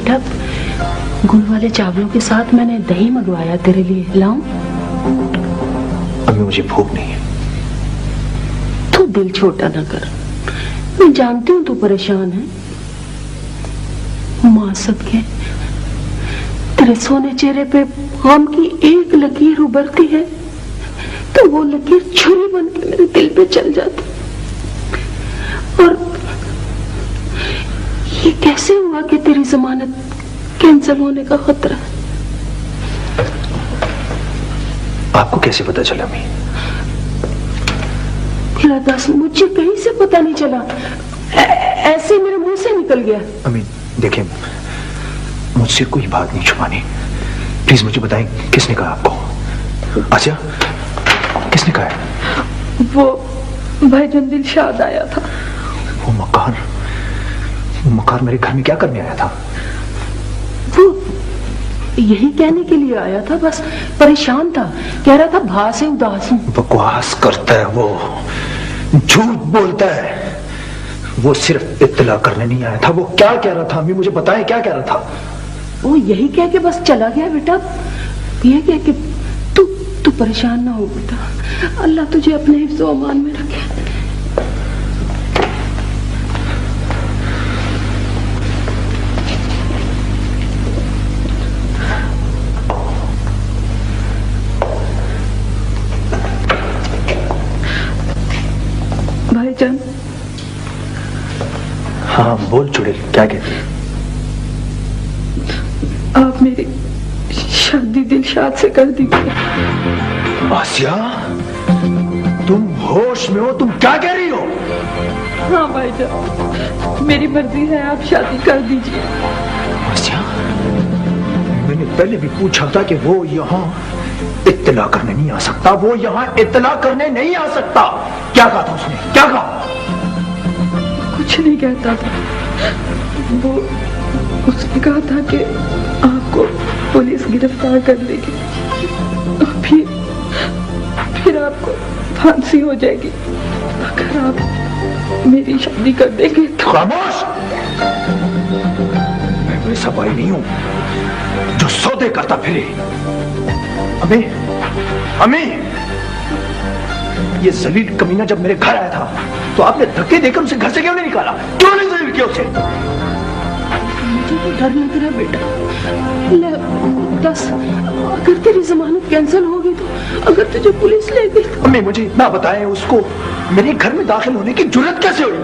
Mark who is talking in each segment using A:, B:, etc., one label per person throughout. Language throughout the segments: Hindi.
A: बेटा, गुड़ वाले चावलों के साथ मैंने दही मंगवाया तेरे लिए, लाऊं?
B: अभी मुझे भूख नहीं है।
A: तू दिल छोटा ना कर, मैं जानती हूँ तू परेशान है। माँ सबके तेरे सोने चेहरे पे गम की एक लकीर उभरती है तो वो लकीर छुरी बन के मेरे दिल पे चल जाती। और ये कैसे हुआ कि तेरी जमानत कैंसिल होने का खतरा है?
B: आपको कैसे पता चला? मैं
A: दस, मुझे कहीं से पता नहीं चला, ऐसे मेरे मुंह से निकल गया।
B: अमीन देखिए, मुझसे कोई बात नहीं छुपानी, प्लीज मुझे बताएं किसने कहा आपको? आसिया, किसने कहा है?
A: वो भाईजान दिलशाद आया था।
B: वो मकार मेरे घर में क्या करने आया था?
A: वो यही कहने के लिए आया था, बस परेशान था, कह रहा था भा से उदास हूं।
B: बकवास करता है वो, झूठ बोलता है। वो सिर्फ इत्तला करने नहीं आया था। वो क्या कह रहा था? अम्मी मुझे बताएं, क्या कह रहा था?
A: वो यही कह के बस चला गया बेटा, ये कह के तू परेशान ना हो बेटा, अल्लाह तुझे अपने हिफ्ज़ व अमान में रखे। भाईजान।
B: हाँ बोल चुड़ैल, क्या कहती है?
A: आप मेरी शादी दिलशाद से कर दीजिए।
B: आसिया, तुम होश में हो? तुम क्या कह रही हो?
A: हाँ भाईजान, मेरी मर्जी है, आप शादी कर दीजिए।
B: आसिया, मैंने पहले भी पूछा था कि वो यहाँ इत्तला करने नहीं आ सकता। वो यहाँ इत्तला करने नहीं आ सकता। क्या कहा था उसने? क्या कहा?
A: कुछ नहीं कहता था वो, उसने कहा था कि आपको पुलिस गिरफ्तार कर लेगी, फिर आपको फांसी हो जाएगी अगर आप मेरी शादी कर देंगे तो।
B: खामोश! मैं वैसा भाई नहीं हूं जो सौदे करता फिरे। अम्मी, ये जलील कमीना जब मेरे घर आया था तो आपने धक्के देकर उसे घर से क्यों नहीं निकाला? क्यों नहीं जलील किया उसे?
A: मुझे तो डर लग रहा बेटा। दस, अगर तेरी जमानत कैंसिल हो गई तो, अगर तुझे पुलिस ले गई तो?
B: अम्मी मुझे इतना बताएं, उसको मेरे घर में दाखिल होने की जुर्रत कैसे हुई?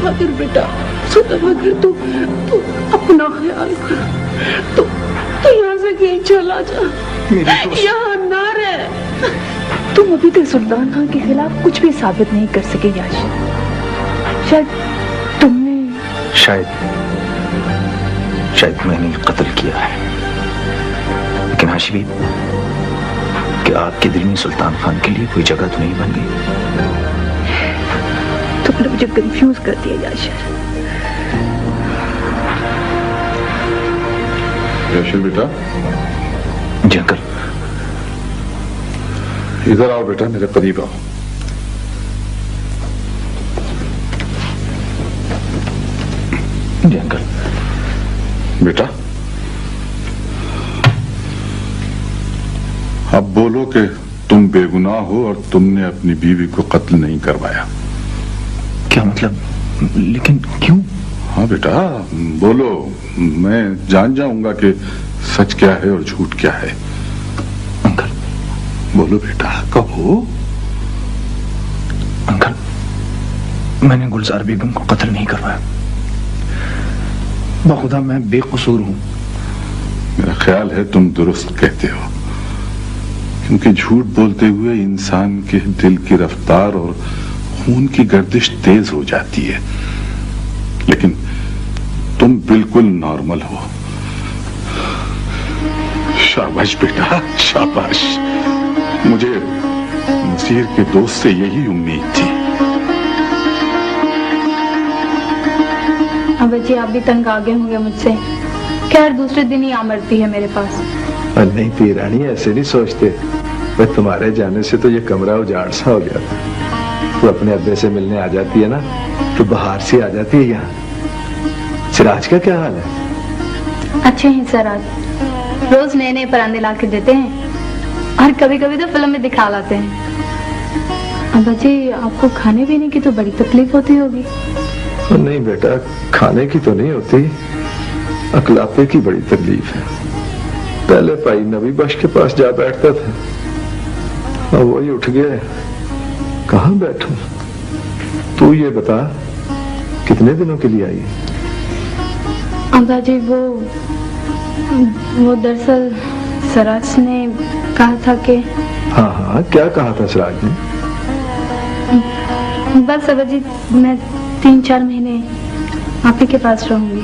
A: अगर बेटा सुतर, तू अपना ख्याल कर, तो यहाँ से कहीं चला जा, यहाँ ना रह।
C: तुम अभी तक सुल्तान खान के खिलाफ कुछ भी साबित नहीं कर सके याशिर।
B: शायद मैंने कत्ल किया है, लेकिन हाशिमी, क्या आपके दिल में सुल्तान खान के लिए कोई जगह तो नहीं बन गई?
C: तुमने मुझे कंफ्यूज कर दिया याशिर।
D: याशिर बेटा।
B: जी अंकल।
D: इधर आओ बेटा, मेरे करीब आओ।
B: जी अंकल।
D: बेटा, अब बोलो कि तुम बेगुनाह हो और तुमने अपनी बीवी को कत्ल नहीं करवाया।
B: क्या मतलब? लेकिन क्यों?
D: हाँ बेटा बोलो, मैं जान जाऊंगा कि सच क्या है और झूठ क्या है।
B: अंकल
D: बोलो बेटा, कहो।
B: अंकल, मैंने गुलजार बेगम को कत्ल नहीं करवाया, बखुदा मैं बेकसूर हूं।
D: मेरा ख्याल है तुम दुरुस्त कहते हो, क्योंकि झूठ बोलते हुए इंसान के दिल की रफ्तार और खून की गर्दिश तेज हो जाती है, लेकिन तुम बिल्कुल नॉर्मल हो। शाबाश बेटा, शाबाश। मुझे नसीर के दोस्त से यही उम्मीद थी।
C: अबे जी, आप भी तंग आ गए होंगे मुझसे। खैर, दूसरे दिन ही आमरती है मेरे पास।
E: नहीं पी रानी, ऐसे नहीं सोचते। मैं तुम्हारे जाने से तो ये कमरा उजाड़ सा हो गया था। तू अपने अब्बे से मिलने आ जाती है ना, तो बाहर से आ जाती है यहाँ। सिराज का क्या हाल है?
F: अच्छे हैं सर, आज रोज नए नए परांदे ला के देते हैं और कभी कभी तो फिल्म में दिखा लाते हैं। अब जी आपको खाने पीने की तो बड़ी तकलीफ होती होगी।
E: नहीं बेटा, खाने की तो नहीं होती, अकलापे की बड़ी तकलीफ है। पहले भाई नबी बख्श के पास जा बैठता था, अब वही उठ गया, कहाँ बैठूं? तू ये बता कितने दिनों के लिए आई?
F: अब्बा जी वो दरअसल सराज ने कहा था कि।
E: हाँ हाँ, क्या कहा था सराज ने?
F: बस अब्बा जी मैं 3-4 महीने आप ही के पास रहूंगी।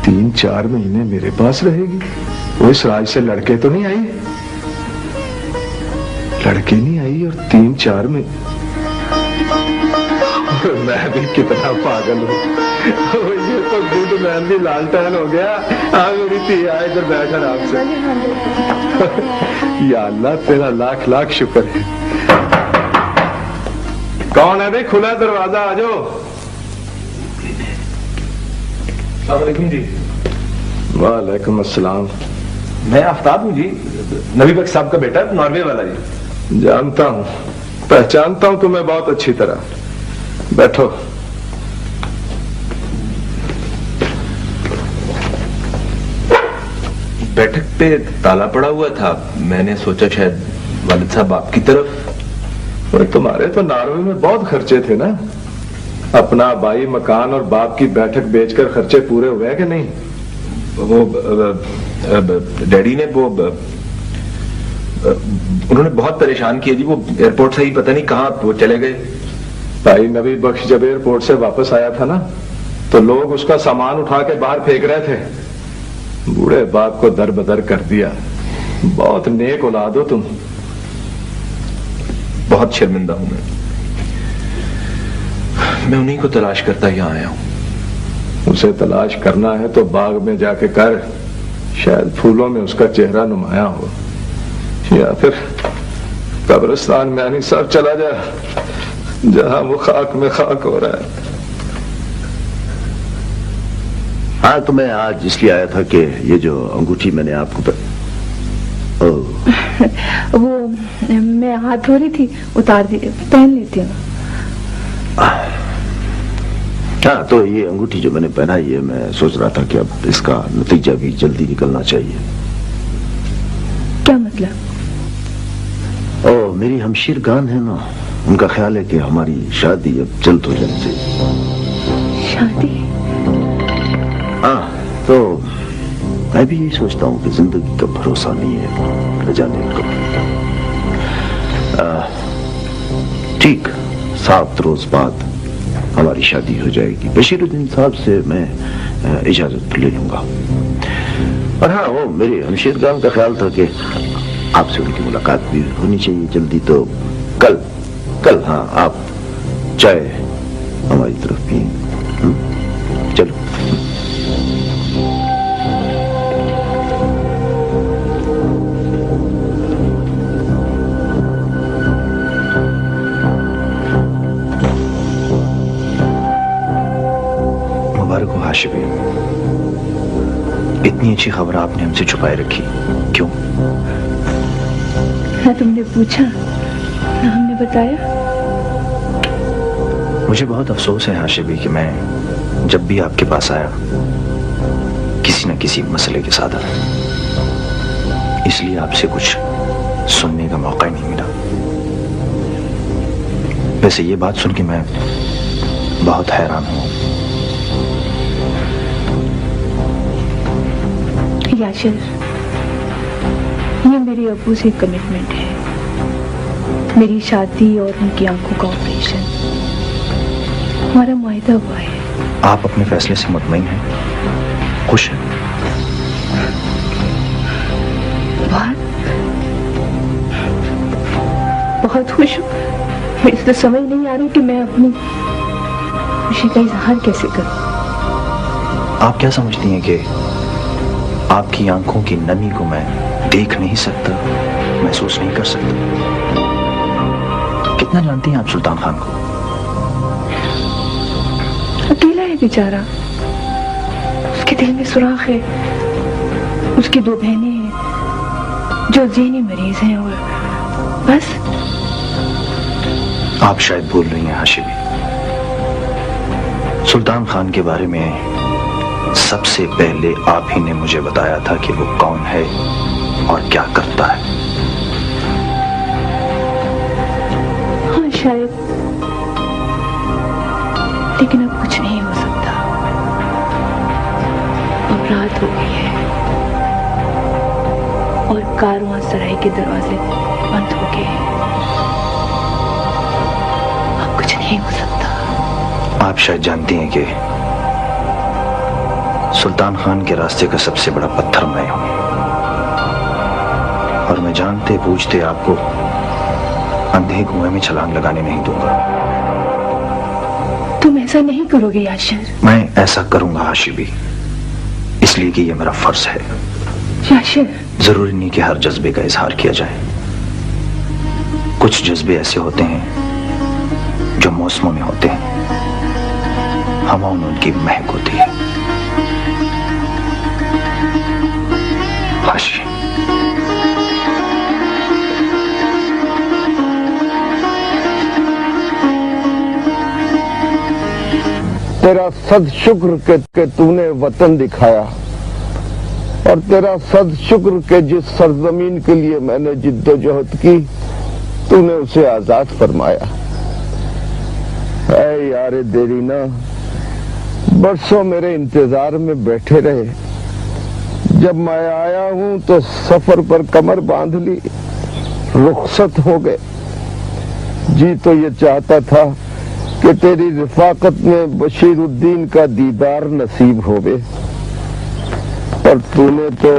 E: 3-4 महीने मेरे पास रहेगी? वो सराज से लड़के तो नहीं आई? लड़के नहीं आई और 3-4 में मैं भी कितना पागल हूँ। ये तो गुड मैन भी लालटेन हो गया। हाँ मेरी थी, आ इधर बैठ आराम से। या अल्लाह तेरा लाख लाख शुक्र है। कौन है भाई? खुला दरवाजा, आ जाओ।
B: अस्सलाम जी।
E: वालेकुम अस्सलाम।
B: मैं आफ्ताब हूँ जी, नबी बख्श साहब का बेटा, नॉर्वे वाला जी।
E: जानता हूँ, पहचानता हूँ तुम्हें बहुत अच्छी तरह। बैठो।
G: बैठक पे ताला पड़ा हुआ था, मैंने सोचा शायद वालिद साहब आपकी तरफ।
E: और तुम्हारे तो नॉर्वे में बहुत खर्चे थे ना? अपना बाई मकान और बाप की बैठक बेचकर खर्चे पूरे हुए कि नहीं?
G: वो डैडी ने वो उन्होंने बहुत परेशान किया जी। वो एयरपोर्ट से ही पता नहीं कहाँ वो चले गए।
E: भाई नबी बख्श जब एयरपोर्ट से वापस आया था ना, तो लोग उसका सामान उठा के बाहर फेंक रहे थे। बूढ़े बाप को दर बदर कर दिया। बहुत नेक औलाद हो तुम।
G: बहुत शर्मिंदा हूं मैं उन्हीं को तलाश करता यहाँ आया हूँ।
E: उसे तलाश करना है तो बाग में जाके कर, शायद फूलों में उसका चेहरा नुमाया हो, या फिर कब्रिस्तान में यानी सब चला जाए जहां वो खाक में खाक हो रहा है।
H: हाँ, तो मैं आज इसलिए आया था कि ये जो अंगूठी मैंने आपको
C: वो मैं हाथ धो रही थी, उतार दी, पहन लेती हूँ।
H: हाँ, तो ये अंगूठी जो मैंने पहना, ये मैं सोच रहा था कि अब इसका नतीजा भी जल्दी निकलना चाहिए।
C: क्या मतलब?
H: ओ, मेरी हमशीर गान है ना, उनका ख्याल है कि हमारी शादी अब जल्द हो जानी चाहिए।
C: शादी?
H: हाँ, तो मैं भी यही सोचता हूँ कि जिंदगी का भरोसा नहीं है, न जाने कब। ठीक 7 रोज बाद हमारी शादी हो जाएगी। बशीरुद्दीन साहब से मैं इजाजत ले लूंगा। और हाँ, वो मेरे हमशीर गान का ख्याल था कि आपसे उनकी मुलाकात भी होनी चाहिए जल्दी। तो कल हाँ, आप चाय हमारी तरफ पिए। चलो।
B: मुबारक हो हाशिबी, इतनी अच्छी खबर आपने हमसे छुपाए रखी, क्यों?
C: ना तुमने पूछा, ना हमने बताया।
B: मुझे बहुत अफसोस है हाशिबी कि मैं जब भी आपके पास आया किसी न किसी मसले के साथ आया, इसलिए आपसे कुछ सुनने का मौका ही नहीं मिला। वैसे ये बात सुन के मैं बहुत हैरान हूं।
C: याशिर, ये मेरी अब्बू से कमिटमेंट है। मेरी शादी और उनकी आंखों का ऑपरेशन, हमारा मुआहदा हुआ है।
B: आप अपने फैसले से मुतमईन हैं, खुश हैं?
C: बहुत खुश हूँ। मुझे तो समझ नहीं आ रही कि मैं अपनी खुशी का इजहार कैसे करूं।
B: आप क्या समझती हैं कि आपकी आंखों की नमी को मैं देख नहीं सकता, महसूस नहीं कर सकता? कितना जानती हैं आप सुल्तान खान को?
C: अकेला है बेचारा, उसके दिल में सुराख है, उसकी 2 बहनें हैं जो ज़हनी मरीज हैं, और बस।
B: आप शायद भूल रही हैं हाशिमी, सुल्तान खान के बारे में सबसे पहले आप ही ने मुझे बताया था कि वो कौन है और क्या करता है।
C: हाँ शायद, लेकिन अब कुछ नहीं हो सकता। अब रात हो गई है और कारवां सराय के दरवाजे बंद हो गए हैं। अब कुछ नहीं हो सकता।
B: आप शायद जानती हैं कि सुल्तान खान के रास्ते का सबसे बड़ा पत्थर मैं हूं, और मैं जानते बूझते आपको अंधे कुएं में छलांग लगाने नहीं दूंगा।
C: तुम ऐसा नहीं करोगे याशर?
B: मैं ऐसा करूंगा हाशिमी, इसलिए कि यह मेरा फर्ज है।
C: याशर,
B: जरूरी नहीं कि हर जज्बे का इजहार किया जाए। कुछ जज्बे ऐसे होते हैं जो मौसमों में होते हैं, हवाओं में उनकी महक होती है। हाशी,
E: तेरा सद शुक्र के तूने वतन दिखाया, और तेरा सद शुक्र के जिस सरजमीन के लिए मैंने जिद्दोजहद की, तूने उसे आजाद फरमाया। ऐ यारे देरीना, बरसों मेरे इंतजार में बैठे रहे। जब मैं आया हूं तो सफर पर कमर बांध ली, रुखसत हो गए। जी तो ये चाहता था कि तेरी रिफाकत में बशीरुद्दीन का दीदार नसीब होवे, पर तूने तो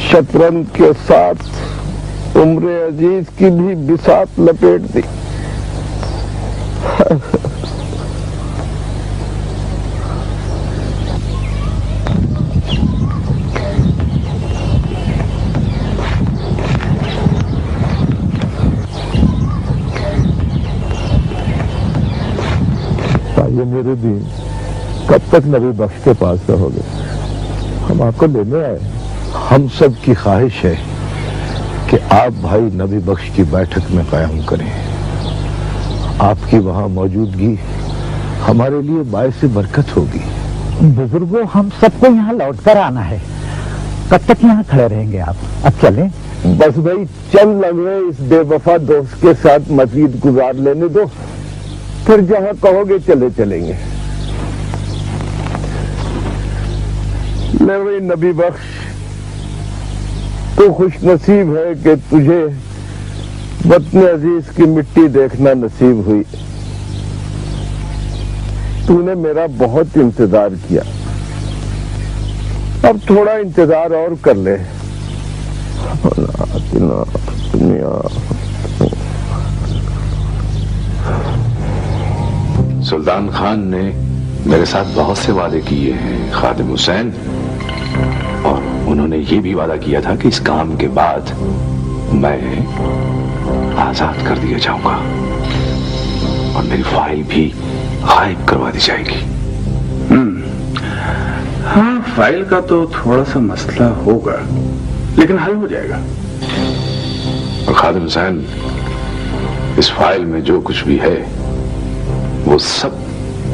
E: शतरंज के साथ उम्र अजीज की भी बिसात लपेट दी।
I: ये मेरे दिन कब तक नबी बख्श के पास रहोगे? हम आपको लेने आए। हम सब की ख्वाहिश है कि आप भाई नबी बख्श की बैठक में कयाम करें। आपकी वहां मौजूदगी हमारे लिए बायस बरकत होगी।
J: बुजुर्गों, हम सबको यहाँ लौट कर आना है। कब तक यहाँ खड़े रहेंगे आप? अब चलें।
E: बस भाई चंद लम्हे इस बेवफा दोस्त के साथ मजीद गुजार लेने दो, फिर जहां कहोगे चले चलेंगे। ले भाई नबी बख्श, तो खुश नसीब है कि तुझे वतन अजीज की मिट्टी देखना नसीब हुई। तूने मेरा बहुत इंतजार किया, अब थोड़ा इंतजार और कर ले।
D: सुल्तान खान ने मेरे साथ बहुत से वादे किए हैं खादिम हुसैन, और उन्होंने ये भी वादा किया था कि इस काम के बाद मैं आजाद कर दिया जाऊंगा और मेरी फाइल भी गायब करवा दी जाएगी।
K: हाँ, फाइल का तो थोड़ा सा मसला होगा, लेकिन हल हो जाएगा।
D: और खादिम हुसैन, इस फाइल में जो कुछ भी है वो सब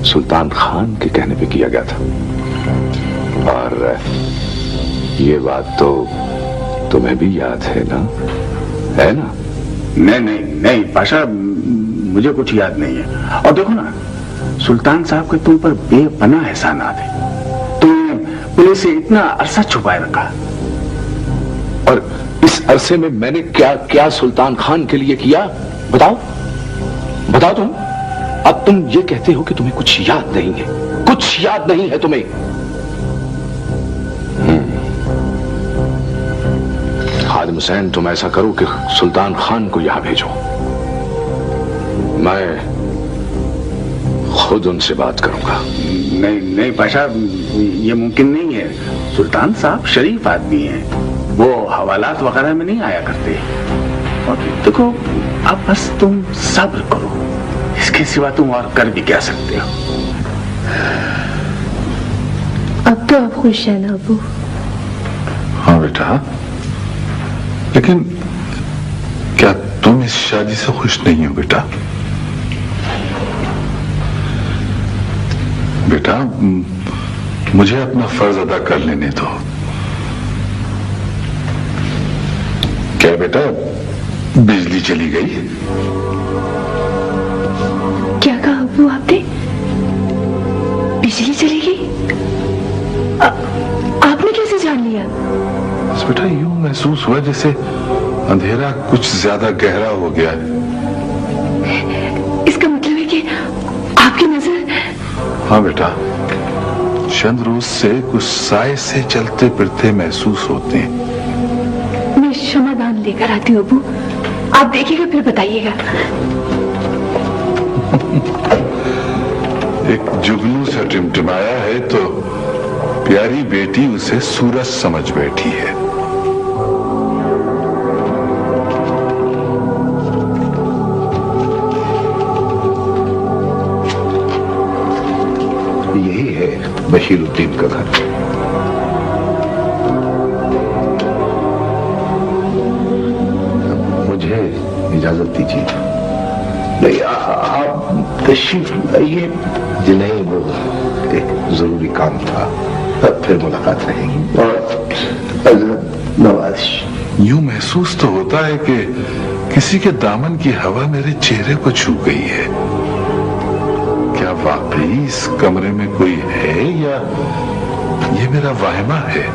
D: सुल्तान खान के कहने पे किया गया था, और ये बात तो तुम्हें भी याद है ना? है ना?
K: नहीं नहीं नहीं पाशा, मुझे कुछ याद नहीं है। और देखो ना, सुल्तान साहब के तुम पर बेपनाह एहसानात है। तुमने पुलिस से इतना अरसा छुपाए रखा,
D: और इस अरसे में मैंने क्या क्या सुल्तान खान के लिए किया? बताओ बताओ तुम। अब तुम ये कहते हो कि तुम्हें कुछ याद नहीं है, कुछ याद नहीं है तुम्हें। खादिम हुसैन, तुम ऐसा करो कि सुल्तान खान को यहां भेजो, मैं खुद उनसे बात करूंगा।
K: नहीं नहीं पाशा, ये मुमकिन नहीं है। सुल्तान साहब शरीफ आदमी हैं, वो हवालात वगैरह में नहीं आया करते। और देखो, अब बस तुम सब्र करो, इसके सिवा तुम और कर भी क्या सकते हो?
C: अब तो आप खुश हैं ना अबू?
D: हाँ बेटा, लेकिन क्या तुम इस शादी से खुश नहीं हो बेटा? बेटा, मुझे अपना फर्ज अदा कर लेने दो। क्या बेटा, बिजली चली गई?
A: क्या कहा अब्बू आपने? बिजली चली गई? आपने कैसे जान लिया?
D: बस बेटा, यूं महसूस हुआ जैसे अंधेरा कुछ ज्यादा गहरा हो गया है।
A: इसका मतलब है कि आपकी नजर?
D: हाँ बेटा, चंद रोज से कुछ साए से चलते फिरते महसूस होते हैं।
A: मैं क्षमादान लेकर आती हूँ अब्बू, आप देखिएगा फिर बताइएगा।
D: एक जुगनू सा टिमटिमाया है तो प्यारी बेटी उसे सूरज समझ बैठी है।
I: यही है बशीरुद्दीन का घर। मुझे इजाजत दीजिए। नहीं, आप तशरीफ लाइए। जी नहीं, वो एक जरूरी काम था, फिर मुलाकात रहेगी। और नवाज,
D: यूं महसूस तो होता है कि किसी के दामन की हवा मेरे चेहरे को छू गई है। क्या वाकई इस कमरे में कोई है या ये मेरा वाहिमा है?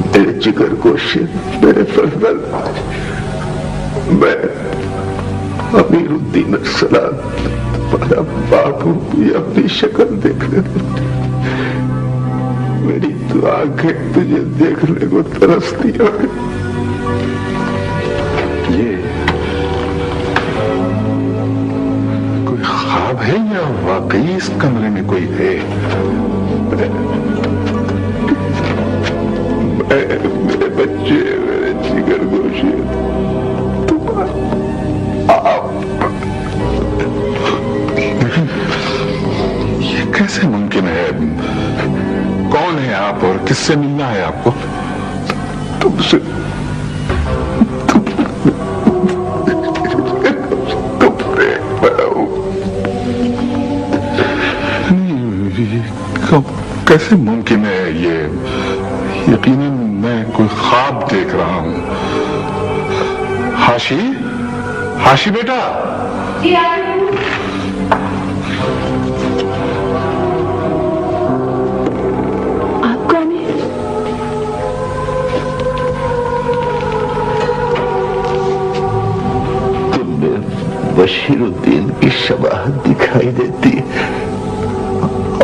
I: मेरे जिगर गोशे, मेरे फजल, मैं अमीरुद्दीन सलाम, तुम्हारा बाप हूं। ये अपनी शक्ल देखने दो। मेरी तो आंखें तुझे देखने को तरसती है।
D: ये कोई ख्वाब है या वाकई इस कमरे में कोई है?
I: मेरे बच्चे, मेरे जिगर गोशे,
D: ये कैसे मुमकिन है? कौन है आप और किससे मिलना है आपको?
I: तुमसे।
D: कैसे मुमकिन है ये? यकीनन मैं कोई ख्वाब देख रहा हूं। हाशी, हाशी बेटा।
A: आप कौन है?
I: तुमने बशीरुद्दीन की शबाहत दिखाई देती,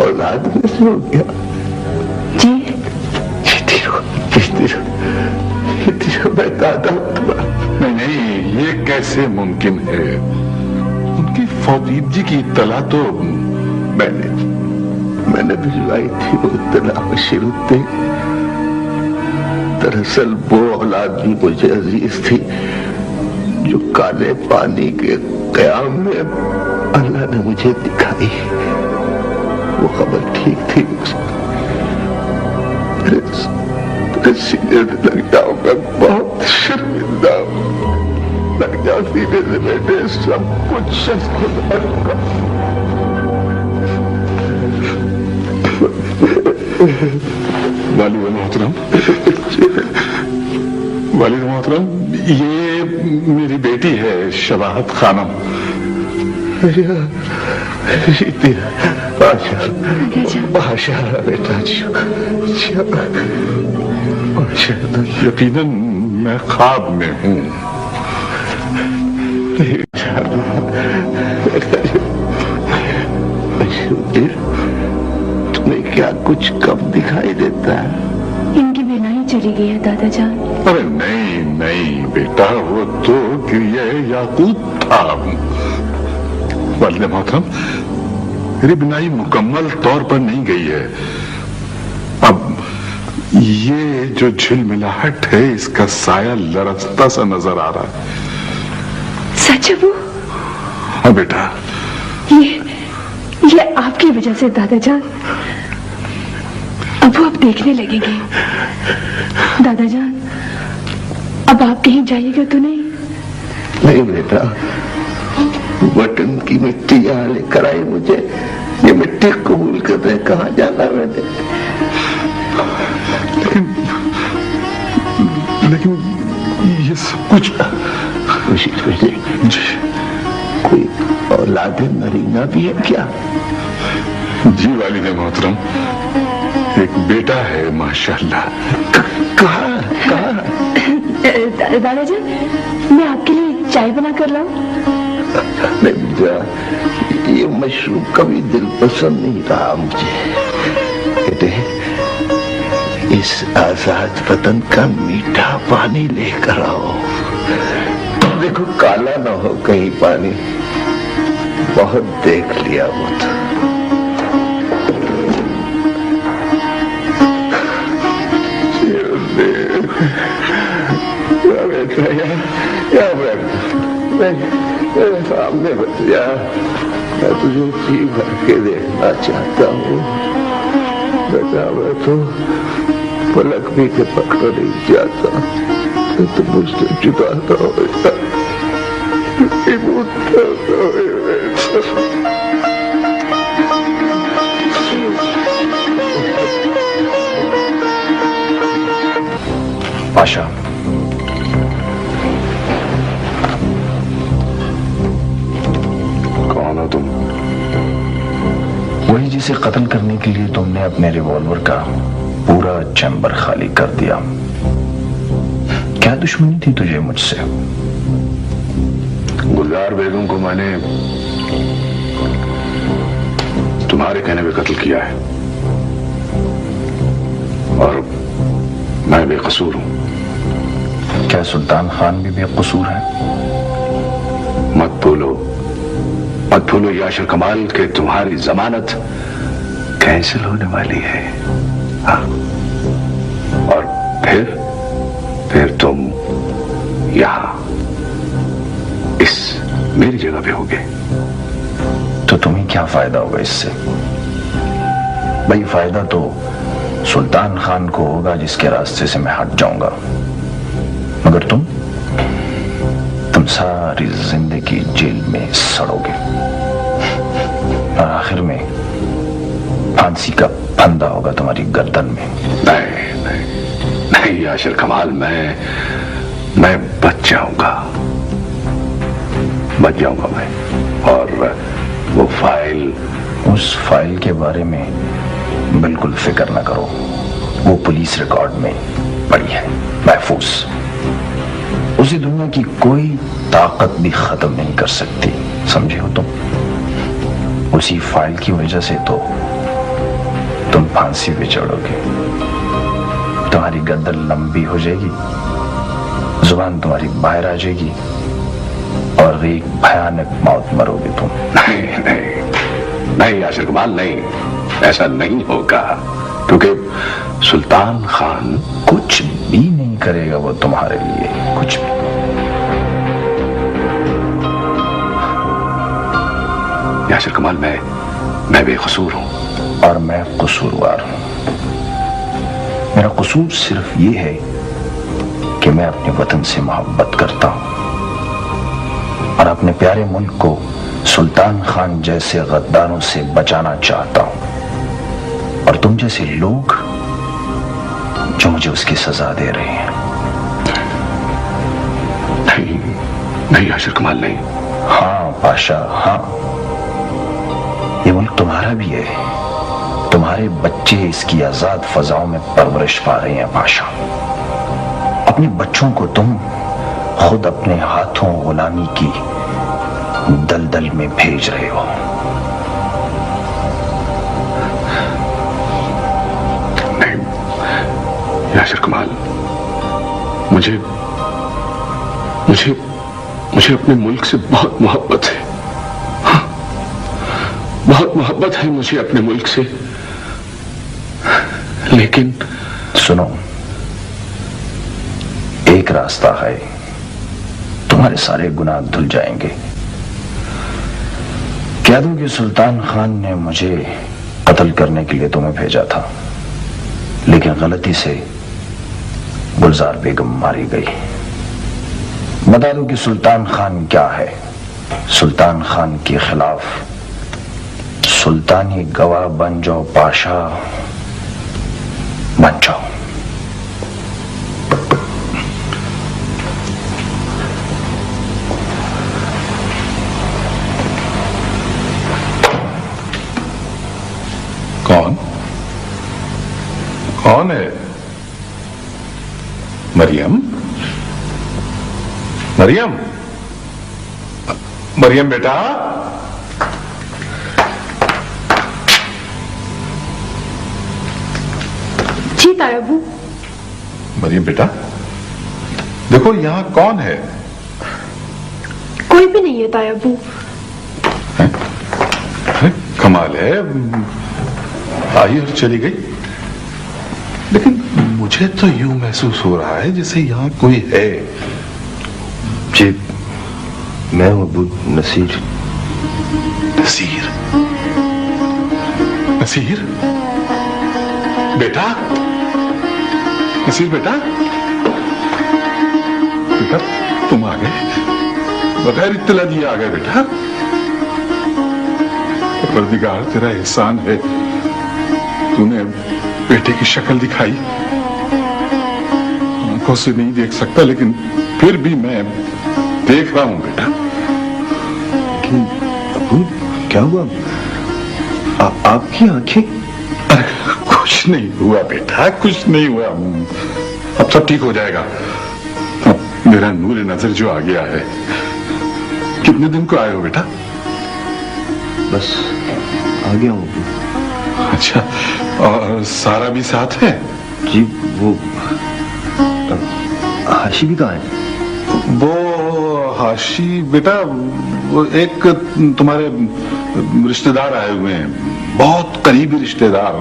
I: औलाद में से हो गया।
A: जी
I: मैं दादा तुम्हारा।
D: नहीं नहीं, ये कैसे मुमकिन है? उनकी फौतीदगी की इत्तला तो
I: मैंने भिजवाई थी वो इत्तला बशीरुद्दीन। दरअसल वो औलाद भी मुझे अजीज थी जो काले पानी के क़याम में अल्लाह ने मुझे दिखाई। वो खबर ठीक थी। सीने से लग जाऊंगा, बहुत शर्मिंदा लग जा सीने से बेटे, सब कुछ खुदा का।
D: वालिद मोहतरम, वालिद मोहतरम, ये मेरी बेटी है शबाहत खानम।
I: माशाअल्लाह बेटा,
D: यकीनन मैं ख्वाब में हूँ।
I: तुम्हें क्या कुछ कब दिखाई देता है?
A: इनकी बिनाई चली गई है दादाजान।
D: अरे नहीं नहीं बेटा, वो तो गिरिया याकूत था। वालिद मोहतरम, मेरी बिनाई मुकम्मल तौर पर नहीं गई है। अब ये जो झिलमिलाहट है, इसका साया लरसता सा नजर आ रहा है।
A: सच है वो?
D: हाँ बेटा।
A: ये आपकी वजह से दादा जान। अब वो आप देखने लगेंगे। दादा जान, अब आप कहीं जाइएगा तो नहीं?
I: नहीं बेटा, बटन की मिट्टी यहाँ लेकर आई मुझे। ये मिट्टी कबूल करने कहाँ जाना मैंने।
D: लेकिन ये सब कुछ
I: खुशी कोई औलाद नरीना भी है क्या?
D: जी वाली है मोहतरम, एक बेटा है माशाल्लाह।
I: कहाँ?
A: दादा जान, मैं आपके लिए चाय बना कर लाऊं?
I: नहीं जा, ये मशरूम कभी दिल पसंद नहीं रहा मुझे। बेटे, इस आजाद वतन का मीठा पानी लेकर आओ। देखो काला ना हो कहीं पानी, बहुत देख लिया वो तो। मेरे सामने बच जा, मैं तुझे जी भर के देखना चाहता हूँ बेटा। मैं तो पलक भी के पकड़ नहीं जाता, तो मुझसे जुदा ना हो बेटा।
B: पाशा,
D: कौन हो तुम?
B: वही जिसे कत्ल करने के लिए तुमने अपने रिवॉल्वर का पूरा चैम्बर खाली कर दिया। क्या दुश्मनी थी तुझे मुझसे?
D: गुलजार बेगम को मैंने तुम्हारे कहने पे कत्ल किया है और मैं बेकसूर हूं।
B: क्या सुल्तान खान भी बेकसूर है?
D: मत भूलो याशर कमाल के तुम्हारी जमानत कैंसिल होने वाली है। हाँ। और फिर तुम यहां इस मेरी जगह पे होगे।
B: तो तुम्हें क्या फायदा होगा इससे? भाई फायदा तो सुल्तान खान को होगा जिसके रास्ते से मैं हट जाऊंगा, मगर तुम सारी जिंदगी जेल में सड़ोगे और आखिर में फांसी का फंदा होगा तुम्हारी गर्दन में।
D: नहीं याशर कमाल, मैं बच जाऊंगा मैं। और वो फाइल,
B: उस फाइल के बारे में बिल्कुल फिक्र न करो, वो पुलिस रिकॉर्ड में पड़ी है, महफूज। उसी दुनिया की कोई ताकत भी खत्म नहीं कर सकती, समझे हो तुम? उसी फाइल की वजह से तो तुम फांसी पे चढ़ोगे, तुम्हारी गर्दन लंबी हो जाएगी, जुबान तुम्हारी बाहर आ जाएगी और एक भयानक मौत मरोगे तुम।
D: नहीं याशर कमाल, नहीं, ऐसा नहीं होगा, क्योंकि सुल्तान खान
B: कुछ भी नहीं करेगा वो तुम्हारे लिए, कुछ भी।
D: याशर कमाल, मैं बेकसूर हूं
B: और मैं कसूरवार हूं। मेरा कसूर सिर्फ ये है कि मैं अपने वतन से मोहब्बत करता हूं और अपने प्यारे मुल्क को सुल्तान खान जैसे गद्दारों से बचाना चाहता हूं, और तुम जैसे लोग जो मुझे उसकी सजा दे रहे हैं।
D: नहीं याशर कमाल, नहीं।
B: हाँ पाशा, हाँ, ये मुल्क तुम्हारा भी है, तुम्हारे बच्चे इसकी आजाद फजाओं में परवरिश पा रहे हैं पाशा। अपने बच्चों को तुम खुद अपने हाथों गुलामी की दलदल में भेज रहे हो।
D: नहीं याशर कमाल, मुझे अपने मुल्क से बहुत मोहब्बत है। हाँ, बहुत मोहब्बत है मुझे अपने मुल्क से, लेकिन
B: सुनो, एक रास्ता है, तुम्हारे सारे गुनाह धुल जाएंगे कह दूं कि सुल्तान खान ने मुझे कत्ल करने के लिए तुम्हें भेजा था, लेकिन गलती से गुलजार बेगम मारी गई। बता दूं कि सुल्तान खान क्या है। सुल्तान खान के खिलाफ सुल्तानी गवाह बन जाओ, पाशा बन जाओ।
D: कौन कौन है? मरियम? मरियम? मरियम बेटा?
A: जी तायाबू।
D: मरियम बेटा, देखो यहां कौन है?
A: कोई भी नहीं है तायाबू।
D: कमाल है, आई और चली गई। लेकिन मुझे तो यूं महसूस हो रहा है जैसे यहां कोई है।
H: जी, मैं हूं अबू नसीर।
D: नसीर? नसीर बेटा? नसीर बेटा? बेटा तुम आ गए, बगैर इत्तला दिए आ गए बेटा। परवरदिगार तेरा एहसान है, तूने बेटे की शक्ल दिखाई। आंखों से नहीं देख सकता, लेकिन फिर भी मैं देख रहा हूं बेटा।
H: लेकिन अबू क्या हुआ? आपकी आंखें?
D: अरे कुछ नहीं हुआ बेटा, कुछ नहीं हुआ। अब सब ठीक हो जाएगा। अब मेरा नूर नजर जो आ गया है। कितने दिन को आए हो बेटा?
H: बस आ गया हूं अबू।
D: अच्छा, और सारा भी साथ है?
H: जी, वो हाशी भी कहाँ है?
D: वो हाशी बेटा, वो एक तुम्हारे रिश्तेदार आए हुए हैं, बहुत करीबी रिश्तेदार,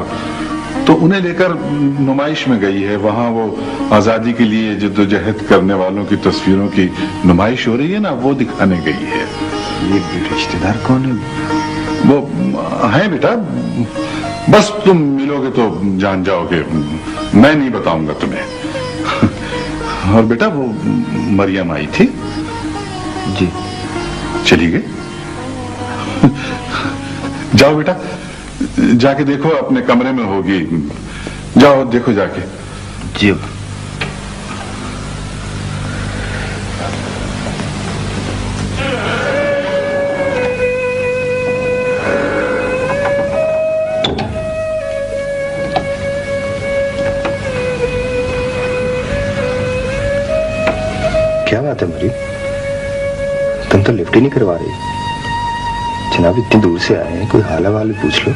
D: तो उन्हें लेकर नुमाइश में गई है। वहां वो आजादी के लिए जद्दोजहद करने वालों की तस्वीरों की नुमाइश हो रही है ना, वो दिखाने गई है।
H: ये रिश्तेदार कौन है?
D: वो है बेटा, बस तुम मिलोगे तो जान जाओगे, मैं नहीं बताऊंगा तुम्हें। और बेटा वो मरियम आई थी?
H: जी।
D: चली गई? जाओ बेटा, जाके देखो, अपने कमरे में होगी, जाओ देखो जाके।
H: जी।
B: क्या बात है मरी, तुम तो लिफ्ट ही नहीं करवा रही। जनाब इतनी दूर से आए हैं, कोई हाल हवाल पूछ लो।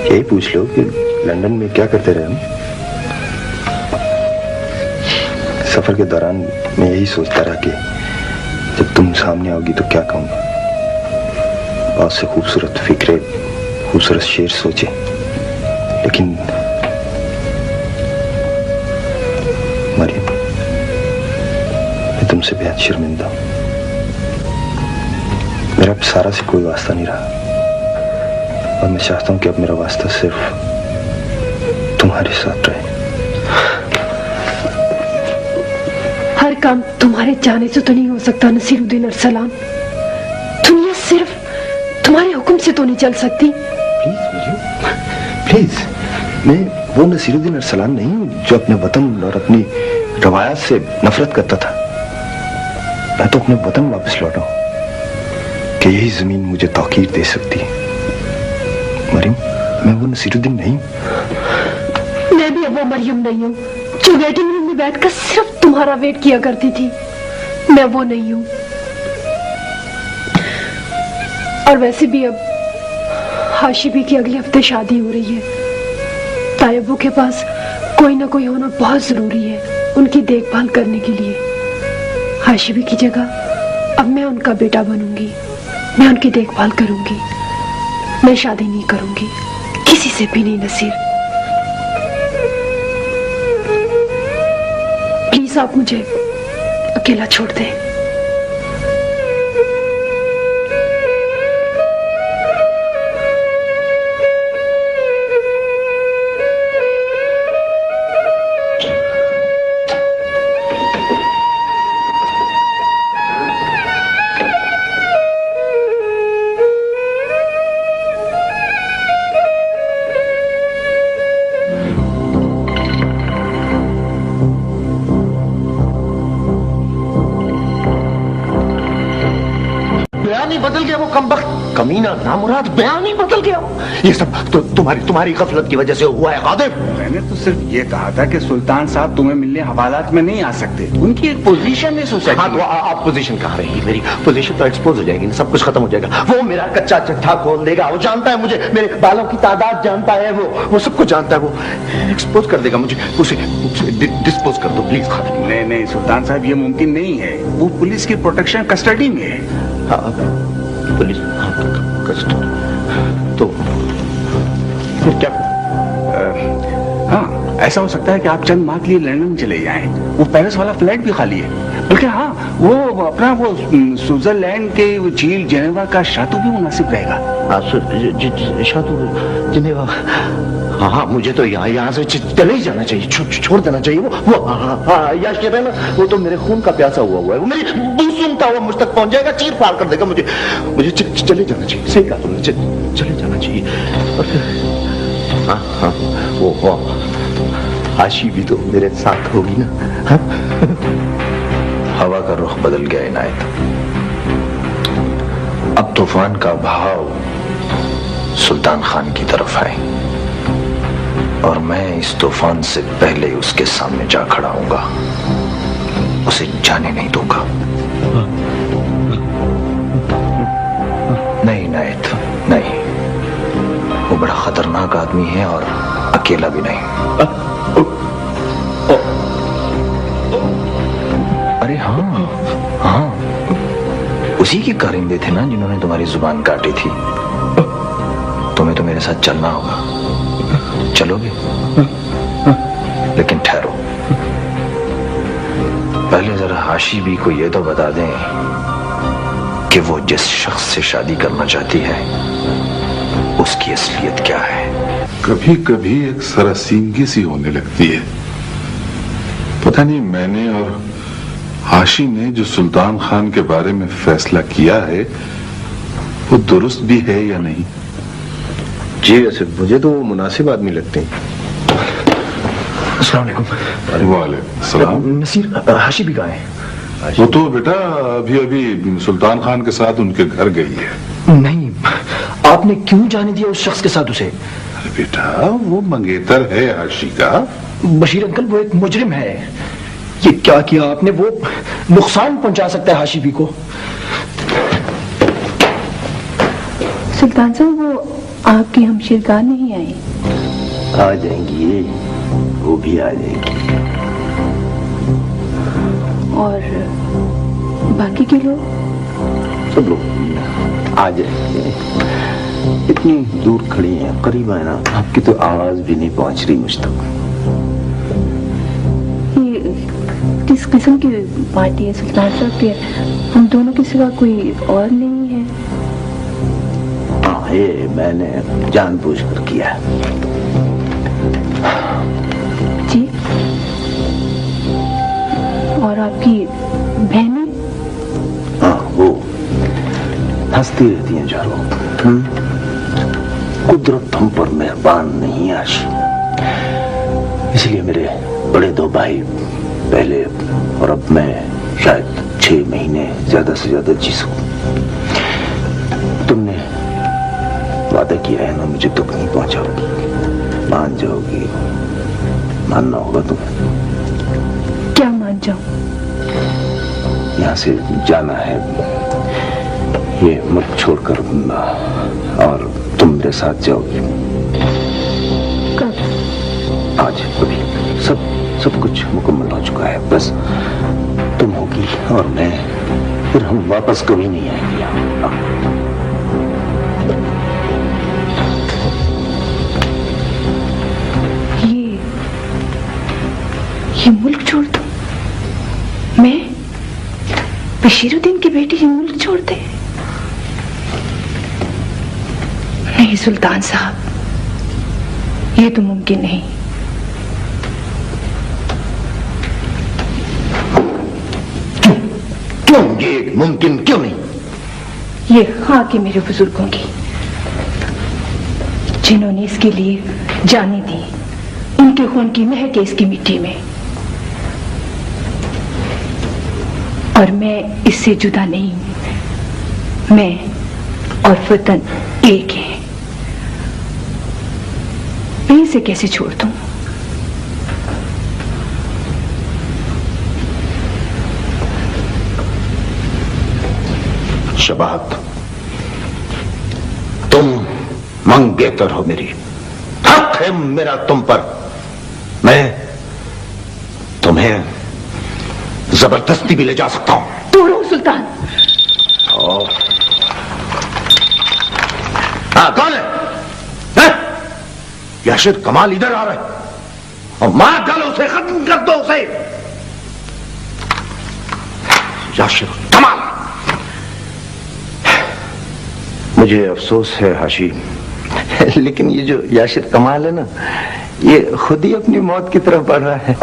B: यही पूछ लो कि लंदन में क्या करते रहे हम। सफर के दौरान मैं यही सोचता रहा कि जब तुम सामने आओगी तो क्या कहूंगा। बहुत से खूबसूरत फिक्रे, खूबसूरत शेर सोचे, लेकिन मरियम, मैं तुमसे बेहद शर्मिंदा हूं। मेरा अब सारा से कोई वास्ता नहीं रहा, और मैं चाहता हूं कि अब मेरा वास्ता सिर्फ तुम्हारे साथ रहे।
A: हर काम तुम्हारे चाहने से तो नहीं हो सकता नसीरुद्दीन अरसलान। दुनिया सिर्फ तुम्हारे हुक्म से तो नहीं चल सकती।
B: प्लीज, मैं वो नसीरुद्दीन अरसलान नहीं हूं जो अपने वतन और अपनी रवायत से नफरत करता था। मैं तो अपने वतन वापस लौटा हूं कि यही जमीन मुझे तौकीर दे सकती है। मरियम, मैं वो नसीरुद्दीन नहीं हूं।
A: मैं भी अब वो मरियम नहीं हूं जो वेटिंग रूम में बैठकर सिर्फ तुम्हारा वेट किया करती थी। मैं वो नहीं हूं। और वैसे भी अब हाशिबी की अगले हफ्ते शादी हो रही है। तायबू के पास कोई ना कोई होना बहुत जरूरी है उनकी देखभाल करने के लिए। हाशिबी की जगह अब मैं उनका बेटा बनूंगी। मैं उनकी देखभाल करूंगी। मैं शादी नहीं करूंगी, किसी से भी नहीं नसीर। प्लीज आप मुझे अकेला छोड़ दें।
H: बदल गया वो कमबख्त, कमीना नामुराद बयान ही बदल गया वो। ये सब तो तुम्हारी गफलत की वजह से हुआ है कादिर।
K: मैंने तो सिर्फ ये कहा था कि सुल्तान साहब तुम्हें मिलने हवालात में नहीं आ सकते, उनकी एक पोजीशन है सोसाइटी।
H: हाँ तो आप पोजीशन कहाँ रहेगी? मेरी पोजीशन तो एक्सपोज हो जाएगी, सब कुछ खत्म हो जाएगा। वो मेरा कच्चा चट्टा खोल देगा, वो जानता है मुझे, मेरे बालों की तादाद जानता है, वो सब कुछ जानता है, वो एक्सपोज कर देगा मुझे। उसे डिस्पोज कर दो प्लीज कादिर।
K: नहीं सुल्तान साहब, ये मुमकिन नहीं है। वो पुलिस की प्रोटेक्शन कस्टडी में है।
H: हाँ पुलिस, हाँ कस्टडी। तो फिर क्या?
K: हाँ, ऐसा हो सकता है कि आप चंद माह के लिए लंदन चले जाएं। वो पेरिस वाला फ्लैट भी खाली है। बल्कि हाँ, वो अपना वो स्विट्जरलैंड के वो झील जेनेवा का शातू भी मुनासिब रहेगा।
H: शातू जेनेवा, हाँ मुझे तो यहाँ से चले ही जाना चाहिए, छोड़ देना चाहिए। वो याशिर है ना, वो तो मेरे खून का प्यासा हुआ है, वो मेरी बू सुनता हुआ मुझ तक पहुंच जाएगा, चीर फाड़ कर देगा मुझे चले जाना चाहिए। सही कहा तुमने, चले जाना चाहिए। और फिर हाँ वो आशी भी तो मेरे साथ होगी ना। हाँ?
B: हवा का रुख बदल गया इनायत। अब तूफान का बहाव सुल्तान खान की तरफ है और मैं इस तूफान से पहले उसके सामने जा खड़ा हूंगा, उसे जाने नहीं दूंगा। नहीं इनायत, नहीं, वो बड़ा खतरनाक आदमी है और अकेला भी नहीं। अरे हाँ, उसी के कारिंदे थे ना जिन्होंने तुम्हारी जुबान काटी थी। तुम्हें तो मेरे साथ चलना होगा, चलोगे? लेकिन ठहरो, पहले जरा हाशी भी को ये तो बता दें कि वो जिस शख्स से शादी करना चाहती है उसकी असलियत क्या है।
D: कभी कभी एक सरासींगी सी होने लगती है। पता नहीं मैंने और हाशी ने जो सुल्तान खान के बारे में फैसला किया है वो दुरुस्त भी है या नहीं।
E: जी वैसे मुझे तो वो मुनासिब आदमी लगते हैं।
B: अस्सलाम वालेकुम।
D: वालेकुम सलाम।
B: नसीर, हाशी भी कहाँ है?
D: वो तो बेटा अभी सुल्तान खान के साथ उनके घर गई है।
B: नहीं, आपने क्यों जाने दिया उस शख्स के साथ उसे?
D: अरे बेटा, वो मंगेतर है हाशी का।
B: बशीर अंकल, वो एक मुजरिम है। ये क्या किया आपने? वो नुकसान पहुंचा सकता है हाशी भी को।
C: सुल्तान साहब, वो आपकी हमशीरगार नहीं आई?
H: आ जाएंगी, वो भी आ जाएंगी।
C: और बाकी के लोग?
H: सब लोग आ जाएंगे। इतनी दूर खड़ी हैं, करीब है ना, आपकी तो आवाज भी नहीं पहुंच रही मुझ तक।
C: ये किस किस्म की पार्टी है सुल्तान साहब के? हम दोनों के सिवा कोई और नहीं है।
H: हाँ, ये मैंने जानबूझकर किया।
C: जी, और आपकी बहनें?
H: हाँ, वो हंसती रहती हैं चारों। कुदरत हम पर मेहरबान नहीं आशी, इसलिए मेरे बड़े दो भाई पहले और अब मैं शायद 6 महीने ज्यादा से ज्यादा जी सकूं। तुमने वादा किया है ना, मुझे दुख नहीं पहुंचाओगी, मान जाओगी। मानना होगा तुम्हें।
C: क्या मान जाऊं?
H: यहाँ से जाना है, ये मुल्क छोड़कर, और तुम मेरे साथ जाओगी।
C: कब?
H: आज, अभी। सब कुछ मुकम्मल हो चुका है, बस तुम होगी और मैं, फिर हम वापस कभी नहीं आएंगे यहाँ।
C: ये मुल्क छोड़ दो? मैं, बशीरुद्दीन की बेटी, ये मुल्क छोड़ दे? नहीं सुल्तान साहब, ये तो मुमकिन नहीं।
H: क्यों ये मुमकिन क्यों नहीं?
C: ये हाँ कि मेरे बुजुर्गों की, जिन्होंने इसके लिए जाने दी, उनके खून की महक है इसकी मिट्टी में, और मैं इससे जुदा नहीं हूं। मैं और वतन एक है। मैं इसे कैसे छोड़ दूं?
H: शबात, तुम मंगेतर हो मेरी, हक है मेरा तुम पर। मैं तुम्हें जबरदस्ती भी ले जा सकता हूं।
C: तोड़ो सुल्तान।
H: हाँ, कौन है? याशिर कमाल इधर आ रहा है और मार डालो उसे, खत्म कर दो उसे। याशिर कमाल। मुझे अफसोस है हाशी, लेकिन ये जो याशिर कमाल है ना, ये खुद ही अपनी मौत की तरफ बढ़ रहा है।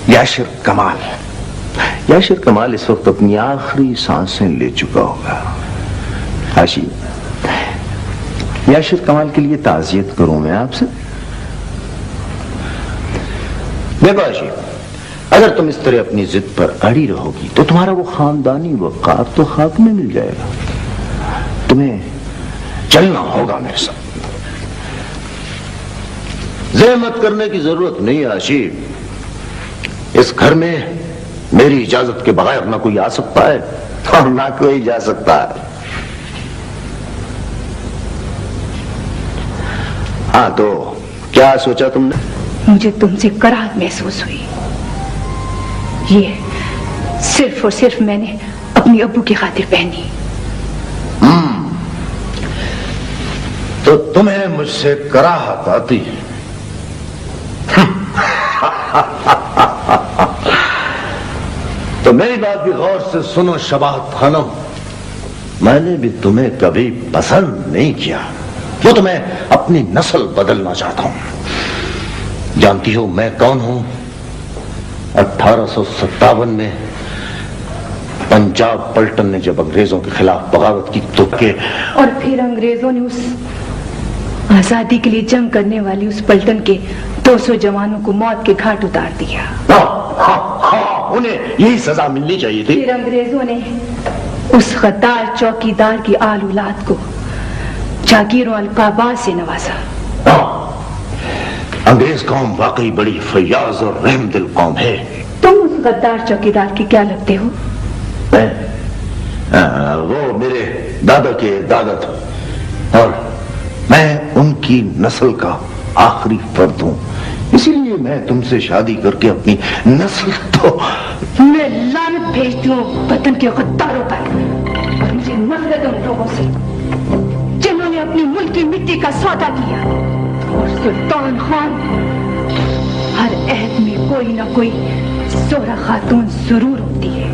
H: याशिर कमाल इस वक्त अपनी आखिरी सांसें ले चुका होगा। हाशी, याशिर कमाल के लिए ताज़ियत करूं मैं आपसे? देखो हाशी, अगर तुम इस तरह अपनी जिद पर अड़ी रहोगी तो तुम्हारा वो खानदानी वक़ार तो खाक में मिल जाएगा। तुम्हें चलना होगा मेरे साथ। ज़हमत करने की जरूरत नहीं है हाशी। इस घर में मेरी इजाजत के बगैर ना कोई आ सकता है और ना कोई जा सकता है। हाँ, तो क्या सोचा तुमने?
C: मुझे तुमसे कराहत महसूस हुई। ये सिर्फ और सिर्फ मैंने अपनी अब्बू की खातिर पहनी।
H: तो तुम्हें मुझसे कराहत आती है? तो मेरी बात भी गौर से सुनो शबात खानम, मैंने भी तुम्हें कभी पसंद नहीं किया। वो तो मैं अपनी नस्ल बदलना चाहता हूं। जानती हो मैं कौन हूं? 1857 में पंजाब पलटन ने जब अंग्रेजों के खिलाफ बगावत की तो
C: और फिर अंग्रेजों ने उस आजादी के लिए जंग करने वाली उस पलटन के 200 जवानों को मौत के घाट उतार दिया।
H: हाँ, उन्हें यही सजा मिलनी चाहिए थी।
C: फिर अंग्रेजों ने उस गद्दार चौकीदार की आल औलाद को जागीर और अलकाबाज से नवाजा।
H: अंग्रेज कौम वाकई बड़ी फयाज और रहमदिल कौम है।
C: तुम उस गद्दार चौकीदार के क्या लगते हो?
H: वो मेरे दादा के दादा थे और मैं उनकी नस्ल का आखिरी फर्द हूं। इसीलिए मैं तुमसे शादी करके अपनी नस्ल तो
C: मैं लानत भेजती हूँ वतन के गद्दारों पर। और मुझे नफरत उन लोगों से जिन्होंने अपनी मुल्क की मिट्टी का सौदा किया। और सुल्तान खान, हर अहद में कोई ना कोई जोहरा खातून जरूर होती है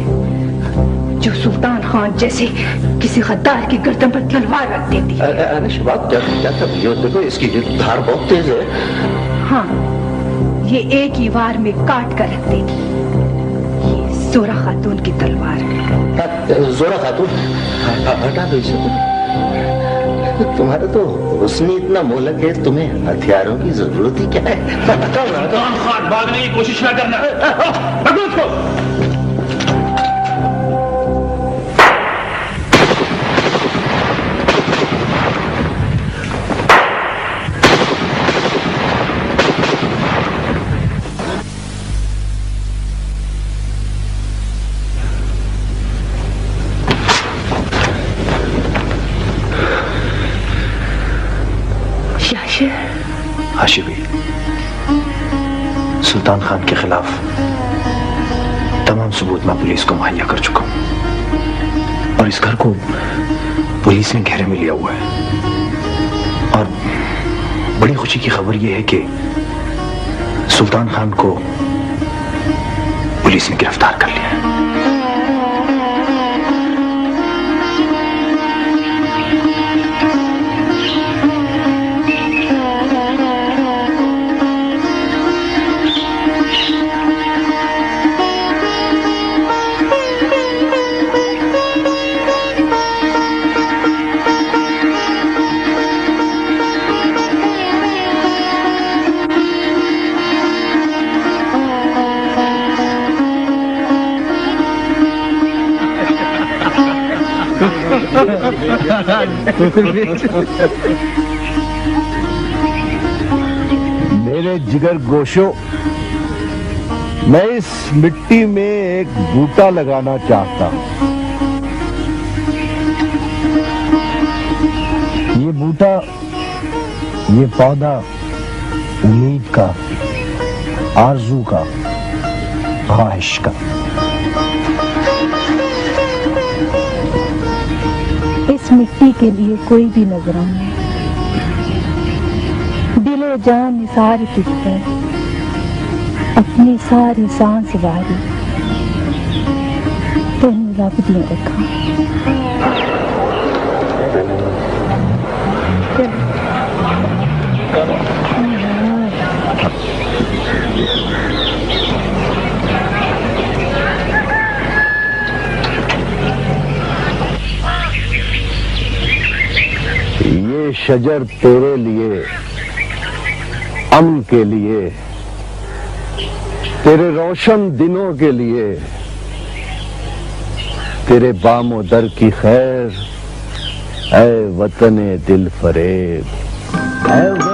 C: जो सुल्तान खान जैसे किसी गद्दार की गर्दन पर तलवार रख देती है।
H: अरे शबाब, क्या कर रही हो? देखो इसकी धार बहुत तेज है।
C: हाँ, ये एक ही वार में काट कर रख देगी। ये जोरा खातून की तलवार है।
H: जोरा खातून? हटा दो इसे। तुम्हारा तो उसमें इतना मोहलक है, तुम्हें हथियारों की जरूरत ही क्या है?
K: सुल्तान खान, भागने की कोशिश न करना। पकड़ो उसको।
B: हाशिर भी सुल्तान खान के खिलाफ तमाम सबूत मैं पुलिस को मुहैया कर चुका हूं और इस घर को पुलिस ने घेरे में लिया हुआ है। और बड़ी खुशी की खबर यह है कि सुल्तान खान को पुलिस ने गिरफ्तार कर लिया है।
I: मेरे जिगर गोशो, मैं इस मिट्टी में एक बूटा लगाना चाहता हूं। ये बूटा, ये पौधा उम्मीद का, आरजू का, ख्वाहिश का।
L: इस मिट्टी के लिए कोई भी नजराना, दिलो जान निसार तुझ पर, अपनी सारी सांस वारी तेन रब दिया रखा।
I: ये शजर तेरे लिए, अमन के लिए, तेरे रोशन दिनों के लिए, तेरे बामो दर की खैर, ऐ वतने दिल फरेब, ऐ